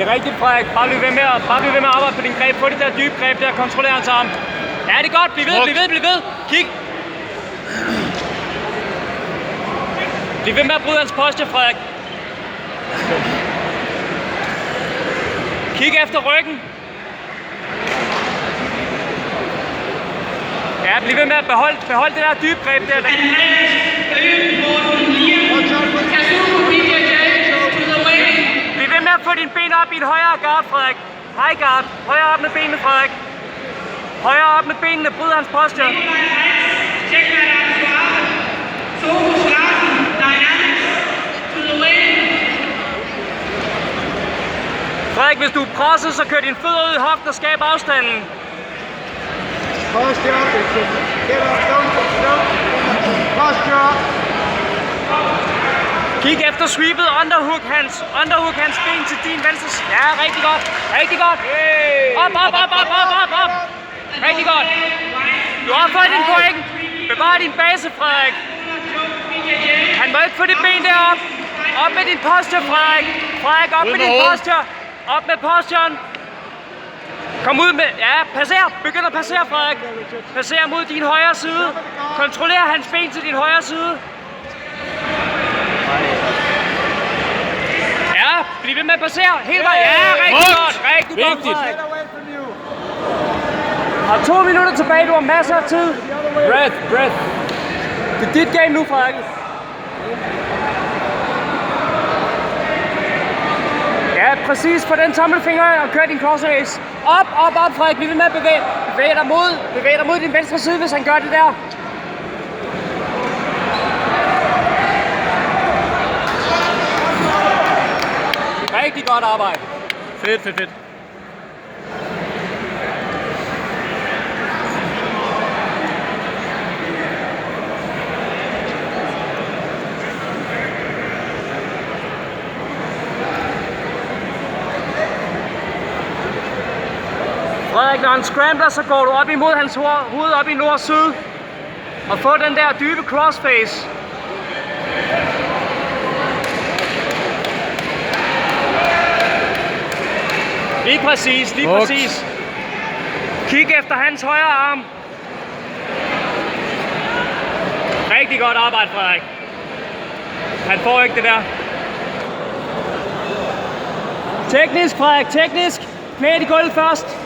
Det er rigtigt, Frederik. Bare bliv ved med at arbejde på din greb. Få det der dybe greb der. Kontroller hans arm. Ja, det er godt. Bliv ved. Kig. Bliv ved med at bryde hans posture, Frederik. Kig efter ryggen. Ja, bliv ved med at beholde det der dybe greb der. Bliv ved med at få dine ben op i et højere guard, Frederik. High guard. Højere op med benene, Frederik. Højere op med benene. Bryd hans posture. Frederik, hvis du er presset, så kør din fødder ud i hoften og skab afstanden. Posture. Get up, don't. Posture. Kig efter sweepet, underhook hans ben til din venstre. Ja, rigtig godt. Op. Rigtig godt. Du har fået din point. Bevar din base, Frederik. Han må ikke få det ben derop. Op med din posture, Frederik. Op med din posture. Op med posturen. Kom ud med... Ja, passer. Begynd at passere, Frederik. Passer mod din højre side. Kontroller hans ben til din højre side. Ja, bliv ved med at passere. Hele vejen. Ja, rigtig godt, Frederik. Og 2 minutter tilbage. Du har masser af tid. Breath. Det er dit game nu, Frederik. Ja, præcis. Få den tommelfinger og kør din cross race. Op, Frederik. Bliv ved med at bevæge dig mod din venstre side, hvis han gør det der. Rigtig godt arbejde. Fedt. Frederik, når han scrambler, så går du op imod hans hoved op i nord-syd. Og få den der dybe crossface. Lige præcis. Kig efter hans højre arm. Rigtig godt arbejde, Frederik. Han får ikke det der. Teknisk, Frederik, teknisk. Knæet i gulvet først.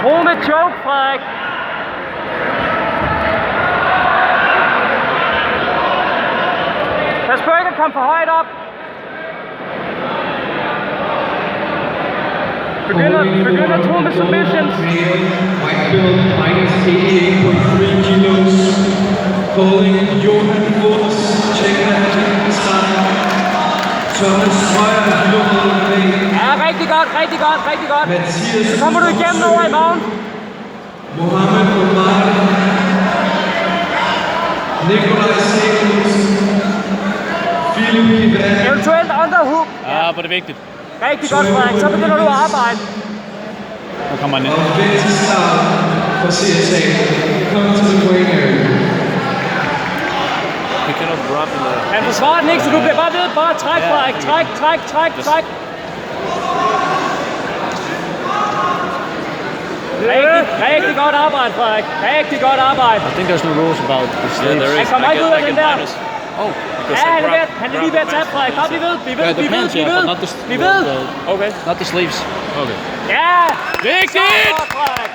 Tro med choke, Frederik. Pas på ikke at komme for højt op. Begynd at tro med submissions. White belt minus 88.3 kilos. Calling Johan Woods, check that start. Thomas Højer, Ja, rigtig godt. Så kommer du igennem over i morgen. Mohamed Omar, Nikolaj Sekus, Philip Ivan. Eventuelt underhook. Ja, for det er vigtigt. Rigtig godt, Frederik. Så begynder du at arbejde. Nu kommer han ind. Og Ventistar for CSA. Come to the wing area. We cannot drop in there. Han forsvarer den ikke, så du bliver bare ved. Bare træk, Frederik. Træk. Rigtig godt arbejde, Frederik. Rigtig godt arbejde. I think there's no rules about the sleeves. Han kommer ikke ud af den der. Oh, Ja, han er lige ved at tabe, Frederik. Bare bliv ved. Bliv ved. Okay. Not the sleeves. Okay. Ja! Vigtigt! Så godt, Frederik.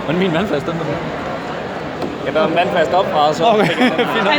Men min vandfast, den der. Jeg var vandfast op fra, så... Okay, fint nok.